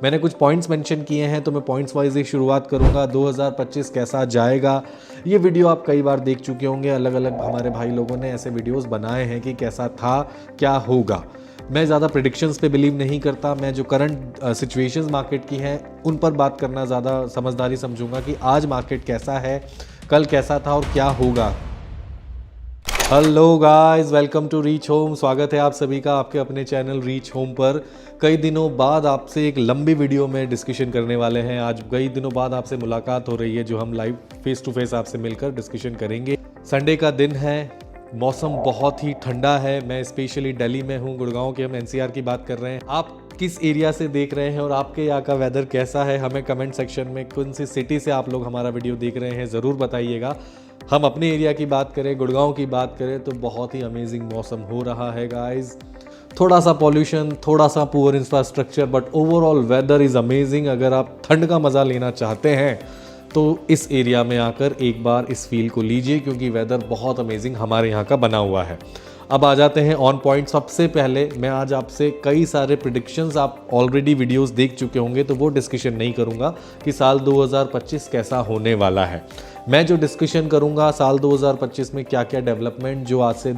मैंने कुछ points mention किए हैं तो मैं पॉइंट्स वाइज ही शुरुआत करूंगा। 2025 कैसा जाएगा, ये वीडियो आप कई बार देख चुके होंगे। अलग अलग हमारे भाई लोगों ने ऐसे वीडियोस बनाए हैं कि कैसा था, क्या होगा। मैं ज़्यादा प्रेडिक्शंस पे बिलीव नहीं करता। मैं जो करंट सिचुएशंस मार्केट की हैं उन पर बात करना ज़्यादा समझदारी समझूंगा कि आज मार्केट कैसा है, कल कैसा था और क्या होगा। Hello guys, welcome to reach home. स्वागत है आप सभी का आपके अपने चैनल रीच होम पर। कई दिनों बाद आपसे एक लंबी वीडियो में डिस्कशन करने वाले हैं। आज कई दिनों बाद आपसे मुलाकात हो रही है, जो हम लाइव फेस टू फेस आपसे मिलकर डिस्कशन करेंगे। संडे का दिन है, मौसम बहुत ही ठंडा है। मैं स्पेशली दिल्ली में हूँ, गुड़गांव के हम एनसीआर की बात कर रहे हैं। आप किस एरिया से देख रहे हैं और आपके यहाँ का वेदर कैसा है, हमें कमेंट सेक्शन में कौन सी सिटी से आप लोग हमारा वीडियो देख रहे हैं ज़रूर बताइएगा। हम अपने एरिया की बात करें, गुड़गांव की बात करें, तो बहुत ही अमेजिंग मौसम हो रहा है गाइस। थोड़ा सा पॉल्यूशन, थोड़ा सा poor infrastructure, but overall weather is amazing. अगर आप ठंड का मज़ा लेना चाहते हैं तो इस एरिया में आकर एक बार इस फील को लीजिए, क्योंकि वेदर बहुत अमेजिंग हमारे यहाँ का बना हुआ है। अब आ जाते हैं ऑन पॉइंट। सबसे पहले मैं आज आपसे कई सारे प्रिडिक्शंस, आप ऑलरेडी वीडियोस देख चुके होंगे तो वो डिस्कशन नहीं करूंगा कि साल 2025 कैसा होने वाला है। मैं जो डिस्कशन करूंगा साल 2025 में क्या क्या डेवलपमेंट, जो आज से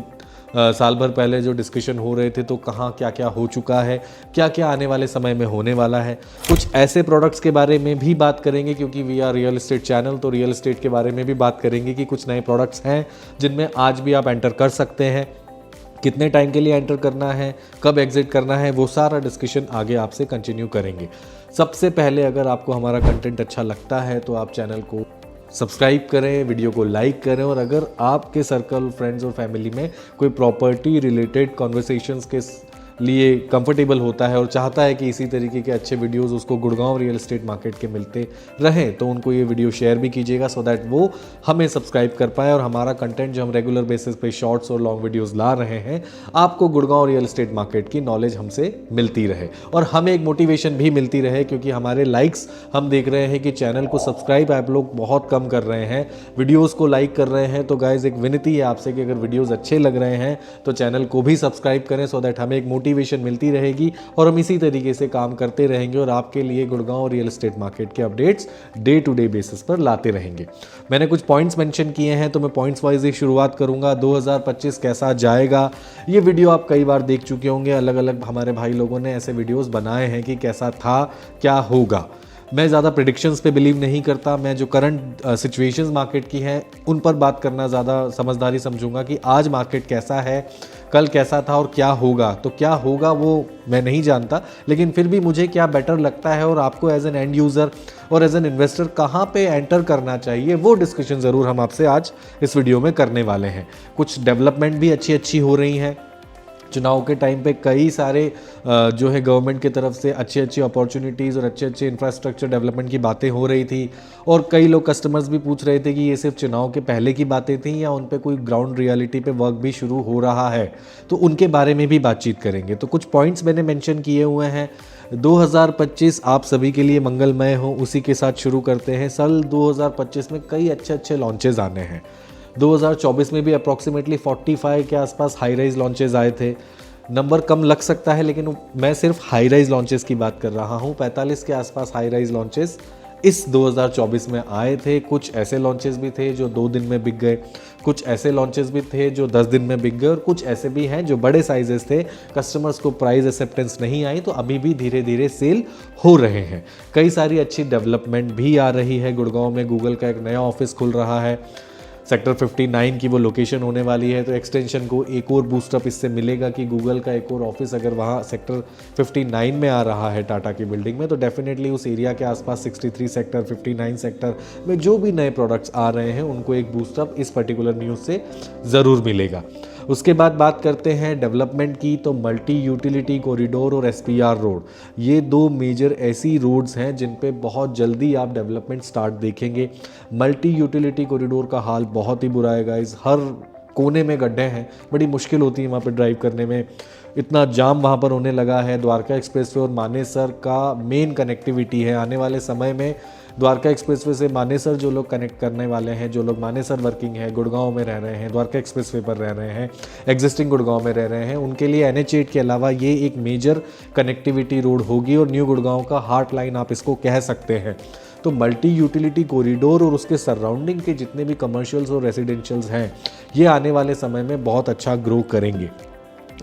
साल भर पहले जो डिस्कशन हो रहे थे तो कहाँ क्या क्या हो चुका है, क्या क्या आने वाले समय में होने वाला है। कुछ ऐसे प्रोडक्ट्स के बारे में भी बात करेंगे, क्योंकि we are real estate channel, तो रियल एस्टेट के बारे में भी बात करेंगे कि कुछ नए प्रोडक्ट्स हैं जिनमें आज भी आप एंटर कर सकते हैं, कितने टाइम के लिए एंटर करना है, कब एग्जिट करना है, वो सारा डिस्कशन आगे आपसे कंटिन्यू करेंगे। सबसे पहले अगर आपको हमारा कंटेंट अच्छा लगता है तो आप चैनल को सब्सक्राइब करें, वीडियो को लाइक करें, और अगर आपके सर्कल, फ्रेंड्स और फैमिली में कोई प्रॉपर्टी रिलेटेड कॉन्वर्सेशंस के लिए कंफर्टेबल होता है और चाहता है कि इसी तरीके के अच्छे वीडियोस उसको गुड़गांव रियल एस्टेट मार्केट के मिलते रहें, तो उनको ये वीडियो शेयर भी कीजिएगा, सो दैट वो हमें सब्सक्राइब कर पाए और हमारा कंटेंट जो हम रेगुलर बेसिस पे शॉर्ट्स और लॉन्ग वीडियोस ला रहे हैं, आपको गुड़गांव रियल एस्टेट मार्केट की नॉलेज हमसे मिलती रहे और हमें एक मोटिवेशन भी मिलती रहे। क्योंकि हमारे लाइक्स हम देख रहे हैं कि चैनल को सब्सक्राइब आप लोग बहुत कम कर रहे हैं, वीडियोज़ को लाइक कर रहे हैं। तो गाइज एक विनती है आपसे कि अगर वीडियोज़ अच्छे लग रहे हैं तो चैनल को भी सब्सक्राइब करें, सो दैट हमें एक मोटिवेशन मिलती रहेगी और हम इसी तरीके से काम करते रहेंगे और आपके लिए गुड़गांव रियल एस्टेट मार्केट के updates day to day basis पर लाते रहेंगे। मैंने कुछ पॉइंट्स मेंशन किए हैं तो मैं पॉइंट्स वाइज ही शुरुआत करूंगा। 2025 कैसा जाएगा, ये वीडियो आप कई बार देख चुके होंगे। अलग अलग हमारे भाई लोगों ने ऐसे वीडियोस बनाए हैं कि कैसा था, क्या होगा। मैं ज़्यादा प्रेडिक्शंस पे बिलीव नहीं करता। मैं जो करंट सिचुएशंस मार्केट की हैं उन पर बात करना ज़्यादा समझदारी समझूंगा कि आज मार्केट कैसा है, कल कैसा था और क्या होगा। तो क्या होगा वो मैं नहीं जानता, लेकिन फिर भी मुझे क्या बेटर लगता है और आपको एज एन एंड यूज़र और एज एन इन्वेस्टर कहाँ पे एंटर करना चाहिए, वो डिस्कशन ज़रूर हम आपसे आज इस वीडियो में करने वाले हैं। कुछ डेवलपमेंट भी अच्छी हो रही हैं। चुनाव के टाइम पे कई सारे जो है गवर्नमेंट की तरफ से अच्छी अपॉर्चुनिटीज़ और अच्छे इंफ्रास्ट्रक्चर डेवलपमेंट की बातें हो रही थी, और कई लोग कस्टमर्स भी पूछ रहे थे कि ये सिर्फ चुनाव के पहले की बातें थी या उन पे कोई ग्राउंड रियलिटी पे वर्क भी शुरू हो रहा है, तो उनके बारे में भी बातचीत करेंगे। तो कुछ पॉइंट्स मैंने मेंशन किए हुए हैं। 2025 आप सभी के लिए मंगलमय हो, उसी के साथ शुरू करते हैं। साल 2025 में कई अच्छे लॉन्चेस आने हैं। 2024 में भी अप्रॉक्सीमेटली 45 के आसपास हाई राइज लॉन्चेस आए थे। नंबर कम लग सकता है, लेकिन मैं सिर्फ हाई राइज लॉन्चेस की बात कर रहा हूँ। 45 के आसपास हाई राइज लॉन्चेस इस 2024 में आए थे। कुछ ऐसे लॉन्चेस भी थे जो 2 दिन में बिक गए, कुछ ऐसे लॉन्चेस भी थे जो 10 दिन में बिक गए, और कुछ ऐसे भी हैं जो बड़े साइजेस थे, कस्टमर्स को प्राइस एक्सेप्टेंस नहीं आई, तो अभी भी धीरे धीरे सेल हो रहे हैं। कई सारी अच्छी डेवलपमेंट भी आ रही है। गुड़गांव में गूगल का एक नया ऑफिस खुल रहा है, सेक्टर 59 की वो लोकेशन होने वाली है, तो एक्सटेंशन को एक और बूस्टअप इससे मिलेगा कि गूगल का एक और ऑफिस अगर वहाँ सेक्टर 59 में आ रहा है टाटा की बिल्डिंग में, तो डेफिनेटली उस एरिया के आसपास 63 सेक्टर, 59 सेक्टर में जो भी नए प्रोडक्ट्स आ रहे हैं उनको एक बूस्टअप इस पर्टिकुलर न्यूज़ से ज़रूर मिलेगा। उसके बाद बात करते हैं डेवलपमेंट की, तो मल्टी यूटिलिटी कॉरिडोर और SPR रोड, ये 2 मेजर ऐसी रोड्स हैं जिन पे बहुत जल्दी आप डेवलपमेंट स्टार्ट देखेंगे। मल्टी यूटिलिटी कॉरिडोर का हाल बहुत ही बुरा है गाइस। हर कोने में गड्ढे हैं, बड़ी मुश्किल होती है वहाँ पे ड्राइव करने में, इतना जाम वहाँ पर होने लगा है। द्वारका एक्सप्रेसवे और मानेसर का मेन कनेक्टिविटी है। आने वाले समय में द्वारका एक्सप्रेसवे से मानेसर जो लोग कनेक्ट करने वाले हैं, जो लोग मानेसर वर्किंग है, गुड़गांव में रह रहे हैं, द्वारका एक्सप्रेसवे पर रह रहे हैं, एग्जिस्टिंग गुड़गांव में रह रहे हैं, उनके लिए NH8 के अलावा ये एक मेजर कनेक्टिविटी रोड होगी और न्यू गुड़गांव का हार्ट लाइन आप इसको कह सकते हैं। तो मल्टी यूटिलिटी कॉरिडोर और उसके सराउंडिंग के जितने भी कमर्शियल्स और रेजिडेंशियल्स हैं, ये आने वाले समय में बहुत अच्छा ग्रो करेंगे।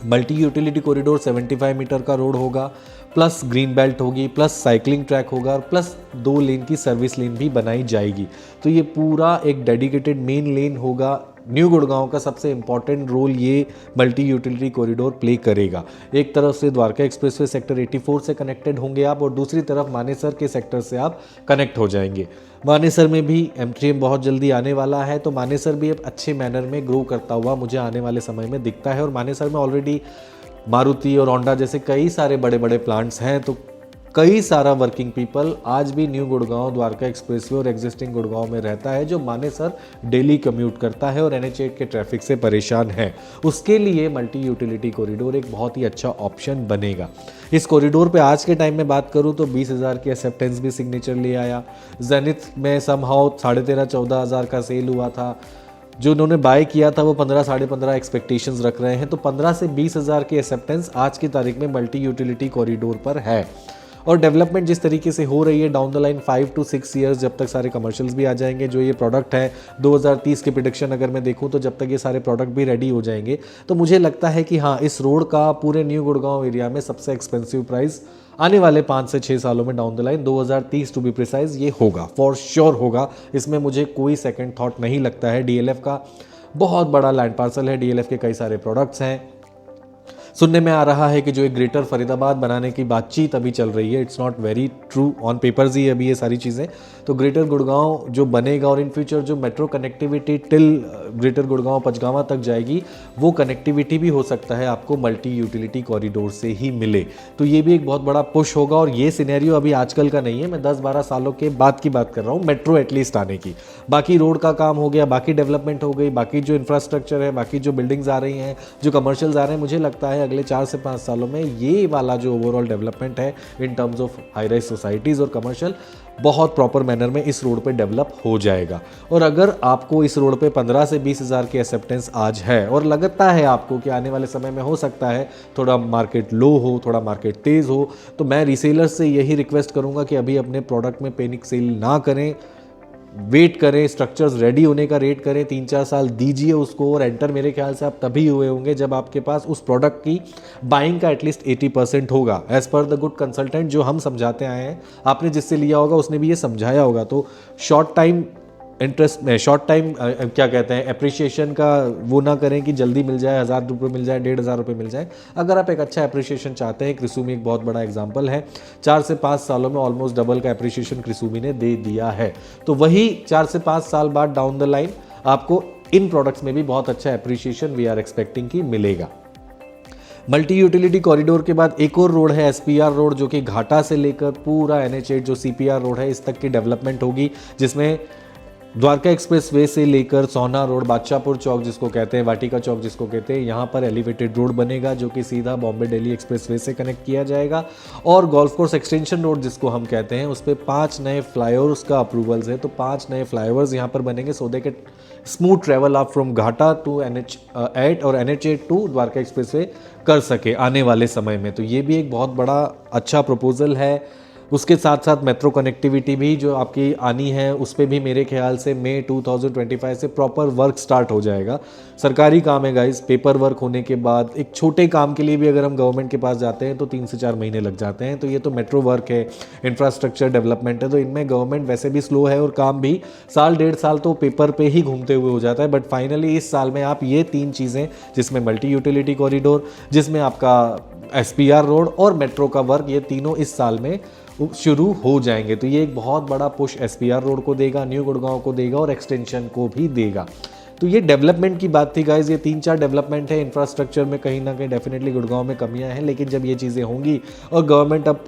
मल्टी यूटिलिटी कॉरिडोर 75 मीटर का रोड होगा, प्लस ग्रीन बेल्ट होगी, प्लस साइकिलिंग ट्रैक होगा और प्लस 2 लेन की सर्विस लेन भी बनाई जाएगी। तो ये पूरा एक डेडिकेटेड मेन लेन होगा। न्यू गुड़गांव का सबसे इंपॉर्टेंट रोल ये मल्टी यूटिलिटी कॉरिडोर प्ले करेगा। एक तरफ से द्वारका एक्सप्रेसवे सेक्टर 84 से कनेक्टेड होंगे आप और दूसरी तरफ मानेसर के सेक्टर से आप कनेक्ट हो जाएंगे। मानेसर में भी M3M बहुत जल्दी आने वाला है, तो मानेसर भी अब अच्छे मैनर में ग्रो करता हुआ मुझे आने वाले समय में दिखता है। और मानेसर में ऑलरेडी मारुति और होंडा जैसे कई सारे बड़े बड़े प्लांट्स हैं, तो कई सारा वर्किंग पीपल आज भी न्यू गुड़गांव, द्वारका एक्सप्रेसवे और एग्जिस्टिंग गुड़गांव में रहता है, जो मानेसर डेली कम्यूट करता है और NH8 के ट्रैफिक से परेशान है। उसके लिए मल्टी यूटिलिटी कॉरिडोर एक बहुत ही अच्छा ऑप्शन बनेगा। इस कॉरिडोर पे आज के टाइम में बात करूं तो 20,000 की एक्सेप्टेंस भी सिग्नेचर ले आया। जेनिथ में समहाउ 13,500-14,000 का सेल हुआ था। जो उन्होंने बाय किया था वो 15 साढ़े 15 एक्सपेक्टेशंस रख रहे हैं, तो 15 से 20,000 की एक्सेप्टेंस आज की तारीख में मल्टी यूटिलिटी कॉरिडोर पर है। और डेवलपमेंट जिस तरीके से हो रही है down the line 5 to 6 years, जब तक सारे कमर्शियल्स भी आ जाएंगे, जो ये प्रोडक्ट है 2030 के प्रेडिक्शन अगर मैं देखूं तो जब तक ये सारे प्रोडक्ट भी रेडी हो जाएंगे, तो मुझे लगता है कि हाँ, इस रोड का पूरे न्यू गुड़गांव एरिया में सबसे एक्सपेंसिव प्राइस आने वाले 5 से 6 सालों में down the line 2030 to be precise ये होगा, फॉर श्योर होगा। इसमें मुझे कोई सेकेंड थॉट नहीं लगता है। DLF का बहुत बड़ा लैंड पार्सल है, DLF के कई सारे प्रोडक्ट्स हैं। सुनने में आ रहा है कि जो एक ग्रेटर फरीदाबाद बनाने की बातचीत अभी चल रही है, it's not very true, on papers ही अभी ये सारी चीज़ें। तो ग्रेटर गुड़गांव जो बनेगा और इन फ्यूचर जो metro connectivity till greater Gurgaon Panchgaon तक जाएगी, वो कनेक्टिविटी भी हो सकता है आपको मल्टी यूटिलिटी कॉरिडोर से ही मिले। तो ये भी एक बहुत बड़ा पुश होगा और ये सिनेरियो अभी आजकल का नहीं है, मैं 10-12 सालों के बाद की बात कर रहा हूँ मेट्रो एटलीस्ट आने की। बाकी रोड का काम हो गया, बाकी डेवलपमेंट हो गई, बाकी जो इंफ्रास्ट्रक्चर है, बाकी जो बिल्डिंग्स आ रही हैं, जो कमर्शियल्स आ रहे हैं, मुझे लगता है अगले 4 से 5 सालों में ये वाला जो ओवरऑल डेवलपमेंट है in terms of high rise societies और कमर्शियल बहुत प्रॉपर मैनर में इस रोड पे डेवलप हो जाएगा। और अगर आपको इस रोड पे 15 से 20,000 की एक्सेप्टेंस आज है और लगता है आपको कि आने वाले समय में हो सकता है थोड़ा मार्केट लो हो, थोड़ा मार्केट तेज़ हो, तो मैं रीसेलर्स से यही रिक्वेस्ट करूंगा कि अभी अपने प्रोडक्ट में पैनिक सेल ना करें, वेट करें, स्ट्रक्चर्स रेडी होने का रेट करें, 3-4 साल दीजिए उसको। और एंटर मेरे ख्याल से आप तभी हुए होंगे जब आपके पास उस प्रोडक्ट की बाइंग का एटलीस्ट 80% होगा, as per the good consultant जो हम समझाते आए हैं। आपने जिससे लिया होगा उसने भी ये समझाया होगा। तो शॉर्ट टाइम इंटरेस्ट में, शॉर्ट टाइम क्या कहते हैं, एप्रिसिएशन का वो ना करें कि जल्दी मिल जाए, 1,000 रुपये मिल जाए, 1,500 रुपये मिल जाए। अगर आप एक अच्छा एप्रिसिएशन चाहते हैं, क्रिसूमी एक बहुत बड़ा एग्जांपल है, 4 से 5 सालों में ऑलमोस्ट डबल का एप्रिसिएशन क्रिसूमी ने दे दिया है। तो वही 4 से 5 साल बाद डाउन द लाइन आपको इन प्रोडक्ट्स में भी बहुत अच्छा एप्रिसिएशन वी आर एक्सपेक्टिंग की मिलेगा। मल्टी यूटिलिटी कॉरिडोर के बाद एक और रोड है SPR रोड, जो कि घाटा से लेकर पूरा NH8 जो CPR रोड है इस तक की डेवलपमेंट होगी, जिसमें द्वारका एक्सप्रेस वे से लेकर सोना रोड, बादशाहपुर चौक जिसको कहते हैं, वाटिका चौक जिसको कहते हैं, यहाँ पर एलिवेटेड रोड बनेगा जो कि सीधा बॉम्बे दिल्ली एक्सप्रेस वे से कनेक्ट किया जाएगा। और गोल्फ कोर्स एक्सटेंशन रोड जिसको हम कहते हैं, उस पर 5 नए फ्लाईओवर्स का अप्रूवल्स है। तो 5 नए फ्लाईओवर्स यहाँ पर बनेंगे सो दे के स्मूथ ट्रेवल आप फ्रॉम घाटा टू NH8 और NH8 to Dwarka express way कर सके आने वाले समय में। तो ये भी एक बहुत बड़ा अच्छा प्रपोजल है। उसके साथ साथ मेट्रो कनेक्टिविटी भी जो आपकी आनी है, उस पर भी मेरे ख्याल से मई 2025 से प्रॉपर वर्क स्टार्ट हो जाएगा। सरकारी काम है गाइस, पेपर वर्क होने के बाद एक छोटे काम के लिए भी अगर हम गवर्नमेंट के पास जाते हैं तो 3 से 4 महीने लग जाते हैं। तो ये तो मेट्रो वर्क है, इंफ्रास्ट्रक्चर डेवलपमेंट है, तो इनमें गवर्नमेंट वैसे भी स्लो है और काम भी 1-1.5 साल तो पेपर पे ही घूमते हुए हो जाता है। बट फाइनली इस साल में आप ये 3 चीज़ें, जिसमें मल्टी यूटिलिटी कॉरिडोर, जिसमें आपका SPR रोड और मेट्रो का वर्क, ये तीनों इस साल में शुरू हो जाएंगे। तो ये एक बहुत बड़ा पुश SPR रोड को देगा, न्यू गुड़गांव को देगा और एक्सटेंशन को भी देगा। तो ये डेवलपमेंट की बात थी गाइज, ये 3-4 डेवलपमेंट है। इंफ्रास्ट्रक्चर में कहीं ना कहीं डेफिनेटली गुड़गांव में कमियां हैं, लेकिन जब ये चीज़ें होंगी और गवर्नमेंट अब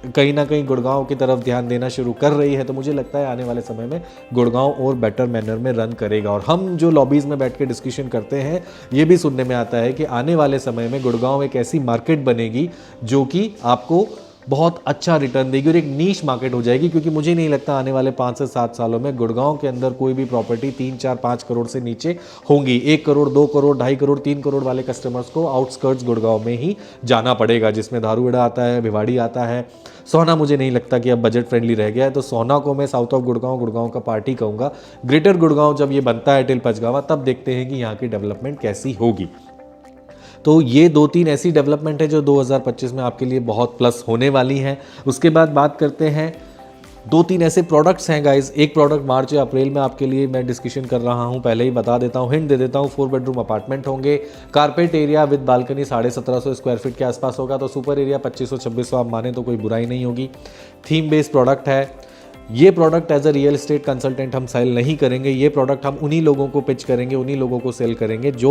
कहीं ना कहीं गुड़गांव की तरफ ध्यान देना शुरू कर रही है, तो मुझे लगता है आने वाले समय में गुड़गांव और बेटर मैनर में रन करेगा। और हम जो लॉबीज़ में बैठ के डिस्कशन करते हैं, ये भी सुनने में आता है कि आने वाले समय में गुड़गांव एक ऐसी मार्केट बनेगी जो कि आपको बहुत अच्छा रिटर्न देगी और एक नीश मार्केट हो जाएगी, क्योंकि मुझे नहीं लगता आने वाले 5 से 7 सालों में गुड़गांव के अंदर कोई भी प्रॉपर्टी 3, 4, 5 करोड़ से नीचे होंगी। 1 करोड़, 2 करोड़, 2.5 करोड़, 3 करोड़ वाले कस्टमर्स को आउटस्कर्ट्स गुड़गांव में ही जाना पड़ेगा, जिसमें धारूहेड़ा आता है, भिवाड़ी आता है। सोहना मुझे नहीं लगता कि अब बजट फ्रेंडली रह गया है, तो सोहना को मैं साउथ ऑफ गुड़गांव का पार्टी कहूँगा। ग्रेटर गुड़गांव जब ये बनता है टिल पचगावा, तब देखते हैं कि यहाँ की डेवलपमेंट कैसी होगी। तो ये 2-3 ऐसी डेवलपमेंट है जो 2025 में आपके लिए बहुत प्लस होने वाली हैं। उसके बाद बात करते हैं 2-3 ऐसे प्रोडक्ट्स हैं गाइज। एक प्रोडक्ट मार्च या अप्रैल में आपके लिए मैं डिस्कशन कर रहा हूं, पहले ही बता देता हूं, हिंट दे देता हूं। 4 बेडरूम अपार्टमेंट होंगे, carpet area with balcony 1750 square feet के आसपास होगा, तो सुपर एरिया 2500-2600 आप माने तो कोई बुराई नहीं होगी। थीम बेस्ड प्रोडक्ट है। ये product as a real estate consultant हम सेल नहीं करेंगे, ये प्रोडक्ट हम उन्हीं लोगों को पिच करेंगे, उन्हीं लोगों को सेल करेंगे जो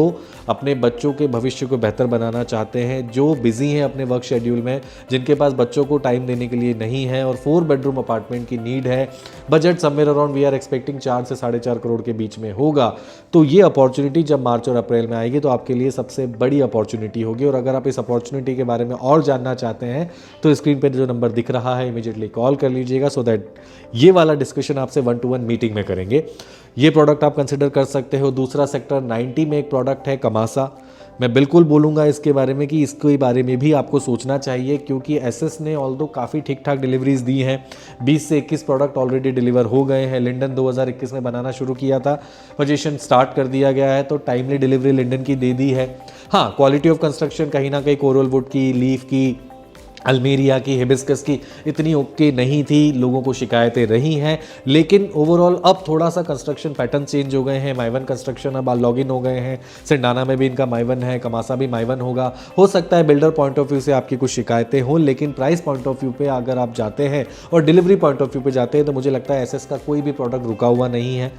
अपने बच्चों के भविष्य को बेहतर बनाना चाहते हैं, जो बिजी हैं अपने वर्क शेड्यूल में, जिनके पास बच्चों को टाइम देने के लिए नहीं है और 4 बेडरूम अपार्टमेंट की नीड है। Budget somewhere around we are expecting 4 से 4.5 करोड़ के बीच में होगा। तो ये अपॉर्चुनिटी जब मार्च और अप्रैल में आएगी तो आपके लिए सबसे बड़ी अपॉर्चुनिटी होगी। और अगर आप इस अपॉर्चुनिटी के बारे में और जानना चाहते हैं तो स्क्रीन पर जो नंबर दिख रहा है इमीडिएटली कॉल कर लीजिएगा, सो दैट ये वाला डिस्कशन आपसे 1-to-1 मीटिंग में करेंगे। ये प्रोडक्ट आप कंसिडर कर सकते हो। दूसरा सेक्टर 90 में एक प्रोडक्ट है कमासा। मैं बिल्कुल बोलूँगा इसके बारे में कि इसके बारे में भी आपको सोचना चाहिए, क्योंकि एसएस ने ऑल्दो काफ़ी ठीक ठाक डिलीवरीज दी हैं। 20 से 21 प्रोडक्ट ऑलरेडी डिलीवर हो गए हैं। लिंडन 2021 में बनाना शुरू किया था, पोजीशन स्टार्ट कर दिया गया है, तो टाइमली डिलीवरी लिंडन की दे दी है। हाँ, क्वालिटी ऑफ कंस्ट्रक्शन कहीं ना कहीं कोरल वुड की, लीफ की, अल्मीरिया की, हिबिस्कस की इतनी ओके नहीं थी, लोगों को शिकायतें रही हैं। लेकिन ओवरऑल अब थोड़ा सा कंस्ट्रक्शन पैटर्न चेंज हो गए हैं। माइवन कंस्ट्रक्शन अब लॉग इन हो गए हैं। सिंडाना में भी इनका माइवन है, कमासा भी माइवन होगा। हो सकता है बिल्डर पॉइंट ऑफ व्यू से आपकी कुछ शिकायतें हों, लेकिन प्राइस पॉइंट ऑफ व्यू पे अगर आप जाते हैं और डिलीवरी पॉइंट ऑफ व्यू पे जाते हैं तो मुझे लगता है एसएस का कोई भी प्रोडक्ट रुका हुआ नहीं है।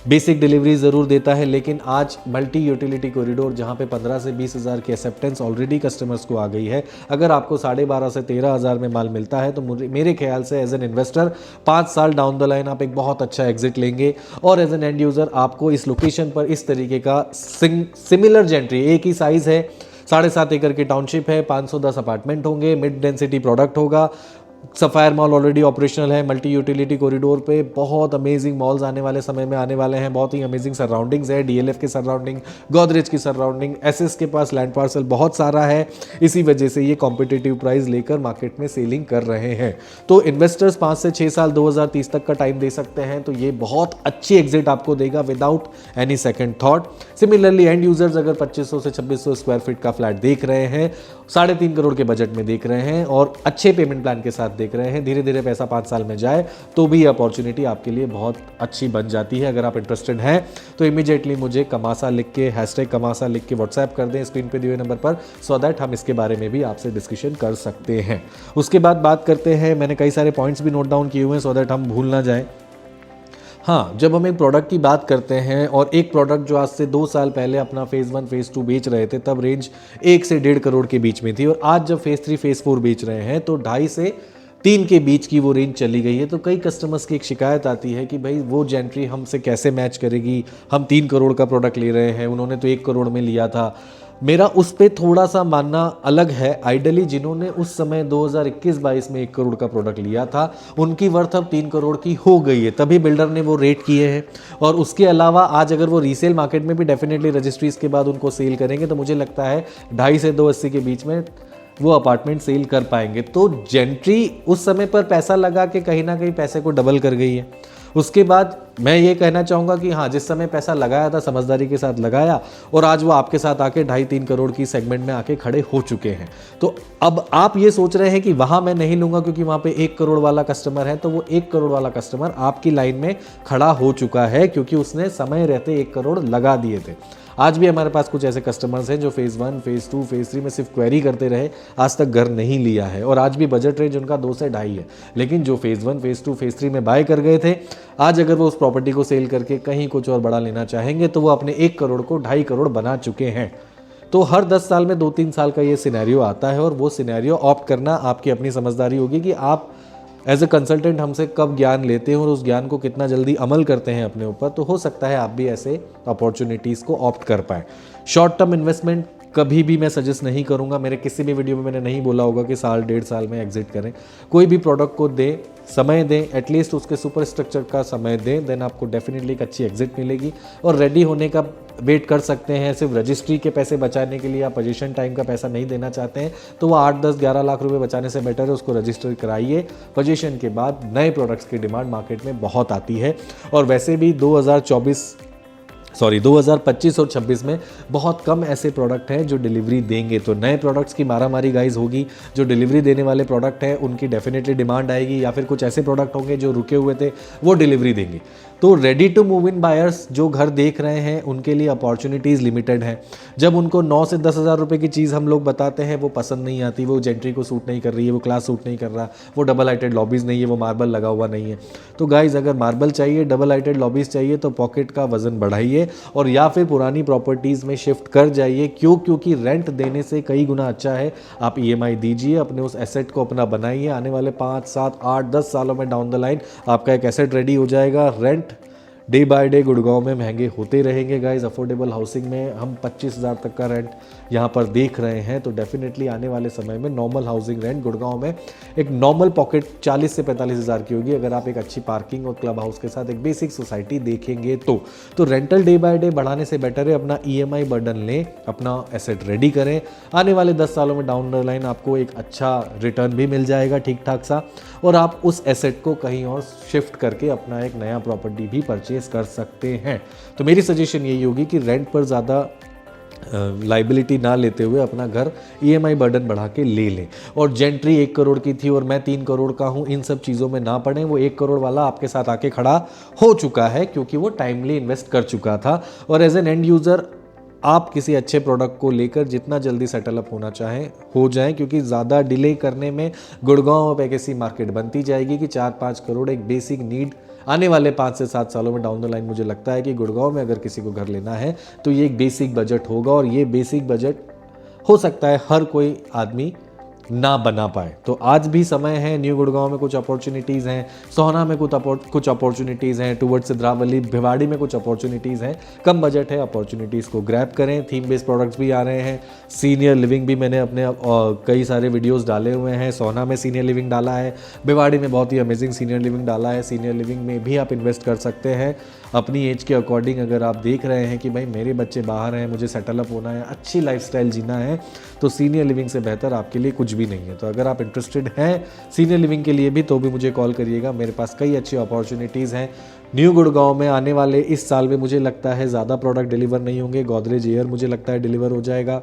बेसिक डिलीवरी ज़रूर देता है, लेकिन आज मल्टी यूटिलिटी कॉरिडोर जहां पे 15 से 20 हज़ार की एक्सेप्टेंस ऑलरेडी कस्टमर्स को आ गई है, अगर आपको 12.5 से 13 हज़ार में माल मिलता है तो मेरे ख्याल से एज एन इन्वेस्टर 5 साल डाउन द लाइन आप एक बहुत अच्छा एग्जिट लेंगे। और एज एन एंड यूज़र आपको इस लोकेशन पर इस तरीके का सिमिलर जेंट्री, एक ही साइज़ है, 7.5 एकड़ की टाउनशिप है, 510 अपार्टमेंट होंगे, मिड डेंसिटी प्रोडक्ट होगा। सफायर मॉल ऑलरेडी ऑपरेशनल है। मल्टी यूटिलिटी कॉरिडोर पे बहुत अमेजिंग मॉल्स आने वाले समय में आने वाले हैं। बहुत ही अमेजिंग सराउंडिंग्स है, डीएलएफ की सराउंडिंग, गोदरेज की सराउंडिंग, एसएस के पास लैंड पार्सल बहुत सारा है। इसी वजह से ये कॉम्पिटिटिव प्राइस लेकर मार्केट में सेलिंग कर रहे हैं। तो इन्वेस्टर्स 5 से 6 साल 2030 तक का टाइम दे सकते हैं, तो ये बहुत अच्छी एग्जिट आपको देगा without any second thought. Similarly and users अगर 2500 से 2600 स्क्वायर फीट का फ्लैट देख रहे हैं, 3.5 करोड़ के बजट में देख रहे हैं और अच्छे पेमेंट प्लान के साथ देख रहे हैं, धीरे धीरे पैसा 5 साल में जाए तो भी अपॉर्चुनिटी आपके लिए बहुत अच्छी बन जाती है। अगर आप इंटरेस्टेड हैं तो इमीडिएटली मुझे कमासा लिख के, हैशटैग कमासा लिख के व्हाट्सएप कर दें स्क्रीन पे दिए नंबर पर, सो दैट हम इसके बारे में भी आपसे डिस्कशन कर सकते हैं। उसके बाद बात करते हैं, मैंने कई सारे पॉइंट्स भी नोट डाउन किए हुए हैं सो दैट हम भूल ना जाएं। हाँ, जब हम एक प्रोडक्ट की बात करते हैं और एक प्रोडक्ट जो आज से 2 साल पहले अपना फेज़ 1 फेज़ 2 बेच रहे थे, तब रेंज 1 से 1.5 करोड़ के बीच में थी, और आज जब फेज़ 3 फेज़ 4 बेच रहे हैं तो 2.5 से 3 के बीच की वो रेंज चली गई है। तो कई कस्टमर्स की एक शिकायत आती है कि भाई वो जेंट्री हमसे कैसे मैच करेगी, हम 3 करोड़ का प्रोडक्ट ले रहे हैं, उन्होंने तो 1 करोड़ में लिया था। मेरा उस पर थोड़ा सा मानना अलग है। आइडली जिन्होंने उस समय 2021-22 में 1 करोड़ का प्रोडक्ट लिया था, उनकी वर्थ अब 3 करोड़ की हो गई है, तभी बिल्डर ने वो रेट किए हैं। और उसके अलावा आज अगर वो रीसेल मार्केट में भी डेफिनेटली रजिस्ट्रीज के बाद उनको सेल करेंगे तो मुझे लगता है 2.5 से 2.80 के बीच में वो अपार्टमेंट सेल कर पाएंगे। तो जेंट्री उस समय पर पैसा लगा के कहीं ना कहीं पैसे को डबल कर गई है। उसके बाद मैं ये कहना चाहूँगा कि हाँ, जिस समय पैसा लगाया था समझदारी के साथ लगाया और आज वो आपके साथ आके 2.5-3 करोड़ की सेगमेंट में आके खड़े हो चुके हैं। तो अब आप ये सोच रहे हैं कि वहाँ मैं नहीं लूँगा क्योंकि वहाँ पे 1 करोड़ वाला कस्टमर है, तो वो 1 करोड़ वाला कस्टमर आपकी लाइन में खड़ा हो चुका है क्योंकि उसने समय रहते 1 करोड़ लगा दिए थे। आज भी हमारे पास कुछ ऐसे कस्टमर्स हैं जो फेज़ 1, फेज़ 2, फेज़ 3 में सिर्फ क्वेरी करते रहे, आज तक घर नहीं लिया है और आज भी बजट रेंज उनका 2 से 2.5 है। लेकिन जो फेज़ 1, फेज़ 2, फेज़ 3 में बाय कर गए थे, आज अगर वो उस प्रॉपर्टी को सेल करके कहीं कुछ और बड़ा लेना चाहेंगे तो वो अपने 1 करोड़ को 2.5 करोड़ बना चुके हैं। तो हर 10 साल में 2-3 साल का ये सिनेरियो आता है और वो सिनेरियो ऑप्ट करना आपकी अपनी समझदारी होगी कि आप एज ए कंसल्टेंट हमसे कब ज्ञान लेते हैं और उस ज्ञान को कितना जल्दी अमल करते हैं अपने ऊपर। तो हो सकता है आप भी ऐसे अपॉर्चुनिटीज़ को ऑप्ट कर पाएँ। शॉर्ट टर्म इन्वेस्टमेंट कभी भी मैं सजेस्ट नहीं करूंगा। मेरे किसी भी वीडियो में मैंने नहीं बोला होगा कि साल 1.5 साल में एग्जिट करें। कोई भी प्रोडक्ट को दें, समय दें, एटलीस्ट उसके सुपर स्ट्रक्चर का समय दें, देन आपको डेफिनेटली एक अच्छी एग्जिट मिलेगी। और रेडी होने का वेट कर सकते हैं। सिर्फ रजिस्ट्री के पैसे बचाने के लिए आप पोजीशन टाइम का पैसा नहीं देना चाहते हैं तो वो 8-10-11 लाख रुपए बचाने से बेटर है उसको रजिस्टर कराइए। पोजीशन के बाद नए प्रोडक्ट्स की डिमांड मार्केट में बहुत आती है और वैसे भी 2025 और 26 में बहुत कम ऐसे प्रोडक्ट हैं जो डिलीवरी देंगे। तो नए प्रोडक्ट्स की मारामारी गाइस होगी। जो डिलीवरी देने वाले प्रोडक्ट हैं उनकी डेफिनेटली डिमांड आएगी, या फिर कुछ ऐसे प्रोडक्ट होंगे जो रुके हुए थे वो डिलीवरी देंगे। तो ready to move in buyers जो घर देख रहे हैं उनके लिए अपॉर्चुनिटीज़ लिमिटेड हैं। जब उनको 9 से 10 हज़ार रुपये की चीज़ हम लोग बताते हैं वो पसंद नहीं आती, वो जेंट्री को सूट नहीं कर रही है, वो क्लास सूट नहीं कर रहा, वो डबल हाइटेड लॉबीज़ नहीं है, वो मार्बल लगा हुआ नहीं है। तो गाइज अगर मार्बल चाहिए, डबल हाइटेड लॉबीज़ चाहिए तो पॉकेट का वजन बढ़ाइए और या फिर पुरानी प्रॉपर्टीज़ में शिफ्ट कर जाइए। क्योंकि रेंट देने से कई गुना अच्छा है आप EMI दीजिए, अपने उस एसेट को अपना बनाइए। आने वाले 5, 7, 8, 10 सालों में डाउन द लाइन आपका एक एसेट रेडी हो जाएगा। Rent day by day Gurgaon में महंगे होते रहेंगे गाइज। अफोर्डेबल हाउसिंग में हम 25,000 तक का रेंट यहाँ पर देख रहे हैं। तो डेफिनेटली आने वाले समय में नॉर्मल हाउसिंग रेंट गुड़गांव में एक नॉर्मल पॉकेट 40 से 45 हज़ार की होगी अगर आप एक अच्छी पार्किंग और क्लब हाउस के साथ एक बेसिक सोसाइटी देखेंगे तो रेंटल डे बाय डे बढ़ाने से बेटर है अपना EMI बर्डन लें, अपना एसेट रेडी करें। आने वाले 10 सालों में डाउन द लाइन आपको एक अच्छा रिटर्न भी मिल जाएगा ठीक ठाक सा, और आप उस एसेट को कहीं और शिफ्ट करके अपना एक नया प्रॉपर्टी भी परचेज कर सकते हैं। तो मेरी सजेशन यही होगी कि रेंट पर ज़्यादा लाइबिलिटी ना लेते हुए अपना घर EMI बर्डन बढ़ा के ले लें। और जेंट्री 1 करोड़ की थी और मैं 3 करोड़ का हूँ, इन सब चीज़ों में ना पड़ें। वो 1 करोड़ वाला आपके साथ आके खड़ा हो चुका है क्योंकि वो टाइमली इन्वेस्ट कर चुका था। और एज एन एंड यूज़र आप किसी अच्छे प्रोडक्ट को लेकर जितना जल्दी सेटलअप होना चाहें हो जाएं, क्योंकि ज़्यादा डिले करने में गुड़गांव अब एक ऐसी मार्केट बनती जाएगी कि 4-5 करोड़ एक बेसिक नीड आने वाले 5 से 7 सालों में डाउन द लाइन मुझे लगता है कि गुड़गांव में अगर किसी को घर लेना है तो ये एक बेसिक बजट होगा। और ये बेसिक बजट हो सकता है हर कोई आदमी ना बना पाए। तो आज भी समय है। न्यू गुड़गांव में कुछ अपॉर्चुनिटीज़ हैं, सोहना में कुछ अपॉर्चुनिटीज़ हैं, टुवर्ड्स सिद्रावली भिवाड़ी में कुछ अपॉर्चुनिटीज़ हैं। कम बजट है, अपॉर्चुनिटीज़ को ग्रैब करें। थीम बेस्ड प्रोडक्ट्स भी आ रहे हैं। सीनियर लिविंग भी मैंने अपने कई सारे वीडियोज़ डाले हुए हैं। सोहना में सीनियर लिविंग डाला है, भिवाड़ी में बहुत ही अमेजिंग सीनियर लिविंग डाला है। सीनियर लिविंग में भी आप इन्वेस्ट कर सकते हैं अपनी एज के अकॉर्डिंग। अगर आप देख रहे हैं कि भाई मेरे बच्चे बाहर हैं, मुझे सेटलअप होना है, अच्छी लाइफस्टाइल जीना है, तो सीनियर लिविंग से बेहतर आपके लिए कुछ भी नहीं है। तो अगर आप इंटरेस्टेड हैं सीनियर लिविंग के लिए भी तो भी मुझे कॉल करिएगा। मेरे पास कई अच्छी अपॉर्चुनिटीज़ हैं न्यू गुड़गांव में। आने वाले इस साल में मुझे लगता है ज़्यादा प्रोडक्ट डिलीवर नहीं होंगे। गोदरेज एयर मुझे लगता है डिलीवर हो जाएगा।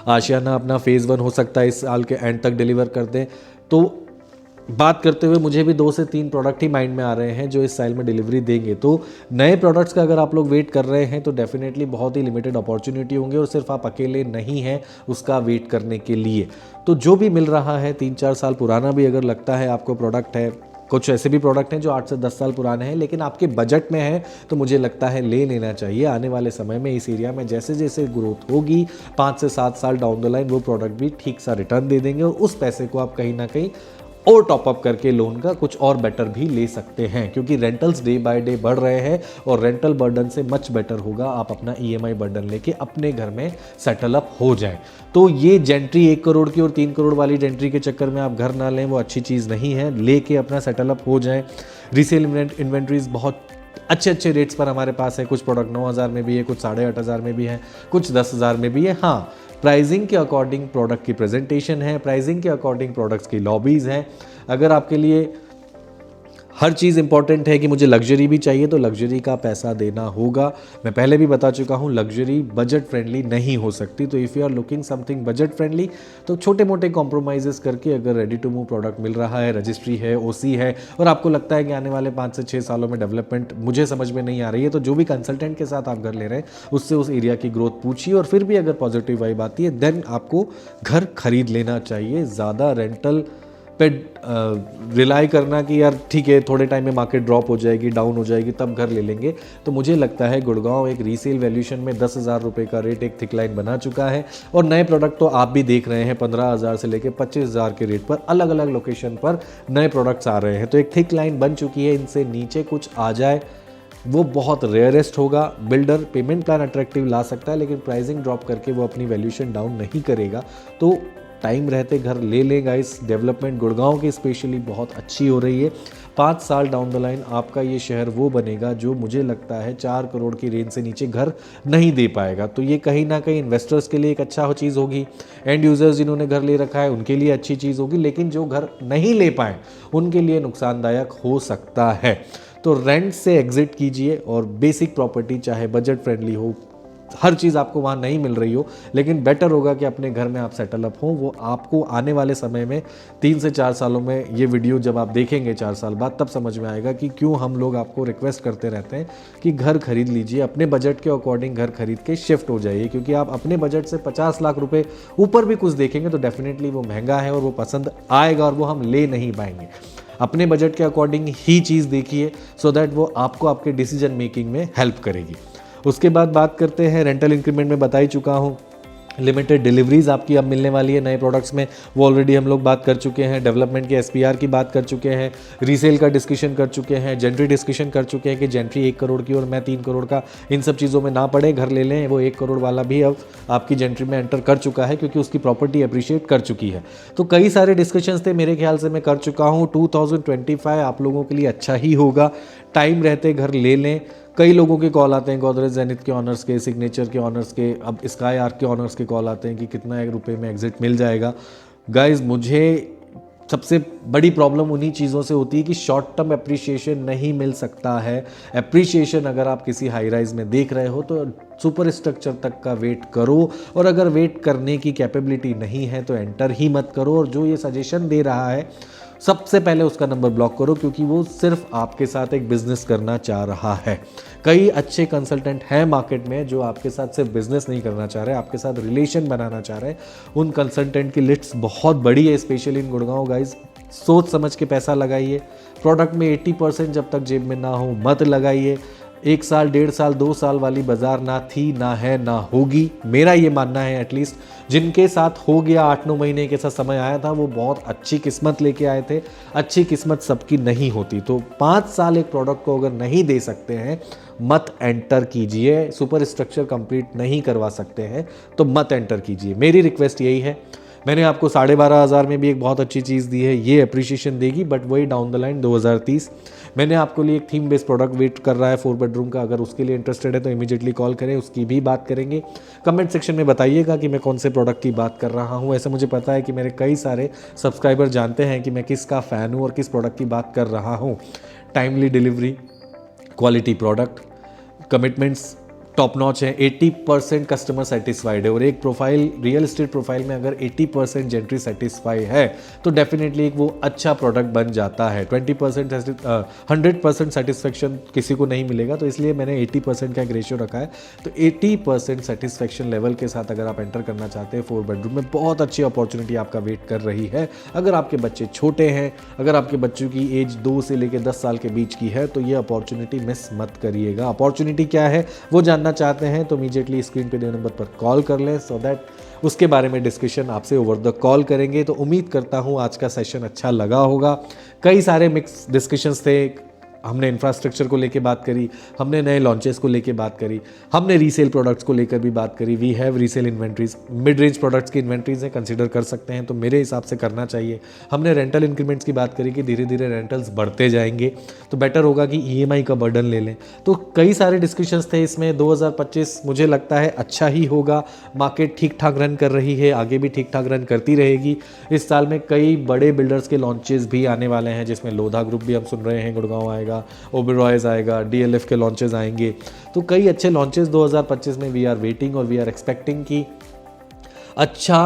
आशियाना अपना फेज़ 1 हो सकता है इस साल के एंड तक डिलीवर कर दें। तो बात करते हुए मुझे भी 2 से 3 प्रोडक्ट ही माइंड में आ रहे हैं जो इस साल में डिलीवरी देंगे। तो नए प्रोडक्ट्स का अगर आप लोग वेट कर रहे हैं तो डेफिनेटली बहुत ही लिमिटेड अपॉर्चुनिटी होंगे और सिर्फ आप अकेले नहीं हैं उसका वेट करने के लिए। तो जो भी मिल रहा है 3-4 साल पुराना भी अगर लगता है आपको प्रोडक्ट है, कुछ ऐसे भी प्रोडक्ट हैं जो 8 से 10 साल पुराने हैं लेकिन आपके बजट में है, तो मुझे लगता है ले लेना चाहिए। आने वाले समय में इस एरिया में जैसे जैसे ग्रोथ होगी 5 से 7 साल डाउन द लाइन वो प्रोडक्ट भी ठीक सा रिटर्न दे देंगे और उस पैसे को आप कहीं ना कहीं और टॉपअप करके लोन का कुछ और बेटर भी ले सकते हैं, क्योंकि रेंटल्स डे बाय डे बढ़ रहे हैं और रेंटल बर्डन से मच बेटर होगा आप अपना EMI बर्डन लेके अपने घर में सेटलअप हो जाएं। तो ये जेंट्री 1 करोड़ की और 3 करोड़ वाली जेंट्री के चक्कर में आप घर ना लें, वो अच्छी चीज़ नहीं है। लेके अपना सेटलअप हो जाएं। रीसेल इन्वेंट्रीज बहुत अच्छे रेट्स पर हमारे पास है। कुछ प्रोडक्ट 9,000 में भी है, कुछ 8,500 में भी है, कुछ 10,000 में भी है। हाँ, प्राइसिंग के अकॉर्डिंग प्रोडक्ट की प्रेजेंटेशन है, प्राइसिंग के अकॉर्डिंग प्रोडक्ट्स की लॉबीज़ हैं। अगर आपके लिए हर चीज़ इंपॉर्टेंट है कि मुझे लग्जरी भी चाहिए तो लग्जरी का पैसा देना होगा। मैं पहले भी बता चुका हूँ लग्जरी बजट फ्रेंडली नहीं हो सकती। तो if you are looking something budget friendly तो छोटे मोटे कॉम्प्रोमाइज़ेस करके अगर रेडी टू मूव प्रोडक्ट मिल रहा है, रजिस्ट्री है, OC है और आपको लगता है कि आने वाले 5 से 6 सालों में डेवलपमेंट मुझे समझ में नहीं आ रही है, तो जो भी कंसल्टेंट के साथ आप घर ले रहे हैं उससे उस एरिया की ग्रोथ पूछिए और फिर भी अगर पॉजिटिव वाइब आती है देन आपको घर खरीद लेना चाहिए। ज़्यादा रेंटल पे रिलाई करना कि यार ठीक है थोड़े टाइम में मार्केट ड्रॉप हो जाएगी, डाउन हो जाएगी, तब घर ले लेंगे, तो मुझे लगता है गुड़गांव एक रीसेल वैल्यूएशन में 10,000 रुपये का रेट एक थिक लाइन बना चुका है। और नए प्रोडक्ट तो आप भी देख रहे हैं 15,000 से लेकर 25,000 के रेट पर अलग अलग लोकेशन पर नए प्रोडक्ट्स आ रहे हैं। तो एक थिक लाइन बन चुकी है, इनसे नीचे कुछ आ जाए वो बहुत रेयरेस्ट होगा। बिल्डर पेमेंट प्लान अट्रैक्टिव ला सकता है, लेकिन प्राइसिंग ड्रॉप करके वो अपनी वैल्यूएशन डाउन नहीं करेगा। तो टाइम रहते घर ले लेगा। इस डेवलपमेंट गुड़गांव की स्पेशली बहुत अच्छी हो रही है। 5 साल डाउन द लाइन आपका ये शहर वो बनेगा जो मुझे लगता है 4 करोड़ की रेंज से नीचे घर नहीं दे पाएगा। तो ये कहीं ना कहीं इन्वेस्टर्स के लिए एक अच्छा चीज़ होगी, एंड यूज़र्स जिन्होंने घर ले रखा है उनके लिए अच्छी चीज़ होगी, लेकिन जो घर नहीं ले पाए उनके लिए नुकसानदायक हो सकता है। तो रेंट से एग्जिट कीजिए और बेसिक प्रॉपर्टी, चाहे बजट फ्रेंडली हो, हर चीज़ आपको वहाँ नहीं मिल रही हो, लेकिन बेटर होगा कि अपने घर में आप सेटल अप हो। वो आपको आने वाले समय में 3 से 4 सालों में ये वीडियो जब आप देखेंगे 4 साल बाद, तब समझ में आएगा कि क्यों हम लोग आपको रिक्वेस्ट करते रहते हैं कि घर खरीद लीजिए, अपने बजट के अकॉर्डिंग घर खरीद के शिफ्ट हो जाइए। क्योंकि आप अपने बजट से 50 लाख रुपये ऊपर भी कुछ देखेंगे तो डेफिनेटली वो महंगा है और वो पसंद आएगा और वो हम ले नहीं पाएंगे। अपने बजट के अकॉर्डिंग ही चीज़ देखिए, सो दैट वो आपको आपके डिसीजन मेकिंग में हेल्प करेगी। उसके बाद बात करते हैं रेंटल इंक्रीमेंट में बता ही चुका हूँ। लिमिटेड डिलीवरीज आपकी अब मिलने वाली है नए प्रोडक्ट्स में, वो ऑलरेडी हम लोग बात कर चुके हैं। डेवलपमेंट के SPR की बात कर चुके हैं, रीसेल का डिस्कशन कर चुके हैं, जेंट्री डिस्कशन कर चुके हैं कि जेंट्री 1 करोड़ की और मैं 3 करोड़ का, इन सब चीज़ों में ना पड़े, घर ले लें। वो 1 करोड़ वाला भी अब आपकी जेंट्री में एंटर कर चुका है क्योंकि उसकी प्रॉपर्टी अप्रिशिएट कर चुकी है। तो कई सारे डिस्कशंस थे, मेरे ख्याल से मैं कर चुका हूँ। 2025 आप लोगों के लिए अच्छा ही होगा। टाइम रहते घर ले लें। कई लोगों के कॉल आते हैं, गोदरेज जेनिथ के ऑनर्स के, सिग्नेचर के ऑनर्स के, अब स्काई आर्क के ऑनर्स के कॉल आते हैं कि कितना रुपए में एग्जिट मिल जाएगा। गाइज, मुझे सबसे बड़ी प्रॉब्लम उन्हीं चीज़ों से होती है कि शॉर्ट टर्म एप्रिसिएशन नहीं मिल सकता है। एप्रिसिएशन अगर आप किसी हाई राइज में देख रहे हो तो सुपर स्ट्रक्चर तक का वेट करो, और अगर वेट करने की कैपेबिलिटी नहीं है तो एंटर ही मत करो। और जो ये सजेशन दे रहा है सबसे पहले उसका नंबर ब्लॉक करो, क्योंकि वो सिर्फ आपके साथ एक बिजनेस करना चाह रहा है। कई अच्छे कंसल्टेंट हैं मार्केट में जो आपके साथ सिर्फ बिजनेस नहीं करना चाह रहे, आपके साथ रिलेशन बनाना चाह रहे हैं। उन कंसल्टेंट की लिस्ट बहुत बड़ी है, स्पेशली इन गुड़गांव। गाइज, सोच समझ के पैसा लगाइए। प्रोडक्ट में 80% जब तक जेब में ना हो मत लगाइए। 1 साल, 1.5 साल, 2 साल वाली बाजार ना थी, ना है, ना होगी। मेरा ये मानना है। एटलीस्ट जिनके साथ हो गया 8-9 महीने के साथ समय आया था, वो बहुत अच्छी किस्मत लेके आए थे। अच्छी किस्मत सबकी नहीं होती। तो 5 साल एक प्रोडक्ट को अगर नहीं दे सकते हैं, मत एंटर कीजिए। सुपर स्ट्रक्चर कंप्लीट नहीं करवा सकते हैं तो मत एंटर कीजिए। मेरी रिक्वेस्ट यही है। मैंने आपको 12,500 में भी एक बहुत अच्छी चीज़ दी है, ये अप्रिशिएशन देगी, बट वही डाउन द लाइन 2030। मैंने आपको लिए एक थीम बेस्ड प्रोडक्ट वेट कर रहा है 4 बेडरूम का। अगर उसके लिए इंटरेस्टेड है तो इमीडिएटली कॉल करें, उसकी भी बात करेंगे। कमेंट सेक्शन में बताइएगा कि मैं कौन से प्रोडक्ट की बात कर रहा हूँ। ऐसे मुझे पता है कि मेरे कई सारे सब्सक्राइबर जानते हैं कि मैं किसका फ़ैन हूँ और किस प्रोडक्ट की बात कर रहा हूँ। Timely delivery, quality product, commitments top notch है, 80% कस्टमर सेटिस्फाइड है। और एक प्रोफाइल, रियल एस्टेट प्रोफाइल में अगर 80% जेंट्री सेटिस्फाई है तो डेफिनेटली एक वो अच्छा प्रोडक्ट बन जाता है। 100% सेटिस्फेक्शन किसी को नहीं मिलेगा, तो इसलिए मैंने 80% का एक रेशियो रखा है। तो 80% सेटिस्फेक्शन लेवल के साथ अगर आप एंटर करना चाहते हैं 4 बेडरूम में, बहुत अच्छी अपॉर्चुनिटी आपका वेट कर रही है। अगर आपके बच्चे छोटे हैं, अगर आपके बच्चों की एज 2 से लेकर 10 साल के बीच की है, तो ये अपॉर्चुनिटी मिस मत करिएगा। अपॉर्चुनिटी क्या है वो जानना चाहते हैं तो इमीडिएटली स्क्रीन पे दिए नंबर पर कॉल कर लें, सो दैट उसके बारे में डिस्कशन आपसे ओवर द कॉल करेंगे। तो उम्मीद करता हूं आज का सेशन अच्छा लगा होगा। कई सारे मिक्स डिस्कशंस थे। हमने इंफ्रास्ट्रक्चर को लेके बात करी, हमने नए लॉन्चेस को लेके बात करी, हमने रीसेल प्रोडक्ट्स को लेकर भी बात करी। We have resale inventories, mid range products की इन्वेंट्रीज हैं, कंसीडर कर सकते हैं, तो मेरे हिसाब से करना चाहिए। हमने रेंटल इंक्रीमेंट्स की बात करी कि धीरे धीरे रेंटल्स बढ़ते जाएंगे, तो बेटर होगा कि EMI का बर्डन ले लें। तो कई सारे डिस्कशंस थे इसमें। 2025 मुझे लगता है अच्छा ही होगा। मार्केट ठीक ठाक रन कर रही है, आगे भी ठीक ठाक रन करती रहेगी। इस साल में कई बड़े बिल्डर्स के लॉन्चेस भी आने वाले हैं, जिसमें लोधा ग्रुप भी हम सुन रहे हैं, गुड़गांव आएगा, ओबेरॉयज आएगा, DLF के लॉन्चेस आएंगे। तो कई अच्छे लॉन्चेस 2025 में वी आर वेटिंग और वी आर एक्सपेक्टिंग कि अच्छा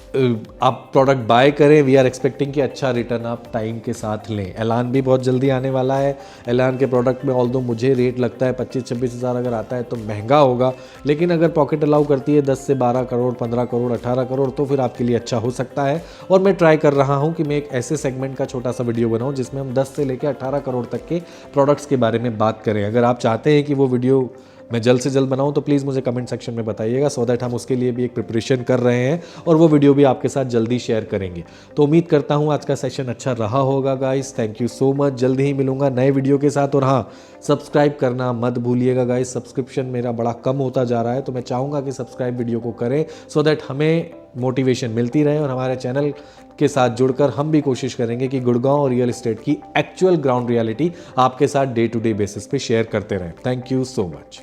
आप प्रोडक्ट बाय करें। वी आर एक्सपेक्टिंग कि अच्छा रिटर्न आप टाइम के साथ लें। एलान भी बहुत जल्दी आने वाला है। एलान के प्रोडक्ट में ऑल्दो मुझे रेट लगता है 25-26 हज़ार अगर आता है तो महंगा होगा, लेकिन अगर पॉकेट अलाउ करती है 10 से 12 करोड़, 15 करोड़, 18 करोड़ तो फिर आपके लिए अच्छा हो सकता है। और मैं ट्राई कर रहा हूँ कि मैं एक ऐसे सेगमेंट का छोटा सा वीडियो बनाऊँ जिसमें हम 10 से लेकर 18 करोड़ तक के प्रोडक्ट्स के बारे में बात करें। अगर आप चाहते हैं कि वो वीडियो मैं जल्द से जल्द बनाऊं तो प्लीज़ मुझे कमेंट सेक्शन में बताइएगा, सो दैट हम उसके लिए भी एक प्रिपरेशन कर रहे हैं और वो वीडियो भी आपके साथ जल्दी शेयर करेंगे। तो उम्मीद करता हूं आज का सेशन अच्छा रहा होगा guys. Thank you so much. जल्दी ही मिलूंगा नए वीडियो के साथ। और हाँ, सब्सक्राइब करना मत भूलिएगा गाइस। सब्सक्रिप्शन मेरा बड़ा कम होता जा रहा है, तो मैं चाहूँगा कि सब्सक्राइब वीडियो को करें, सो दैट हमें मोटिवेशन मिलती रहे और हमारे चैनल के साथ जुड़कर हम भी कोशिश करेंगे कि गुड़गांव और रियल एस्टेट की एक्चुअल ग्राउंड रियलिटी आपके साथ डे टू डे बेसिस पे शेयर करते रहें। Thank you so much.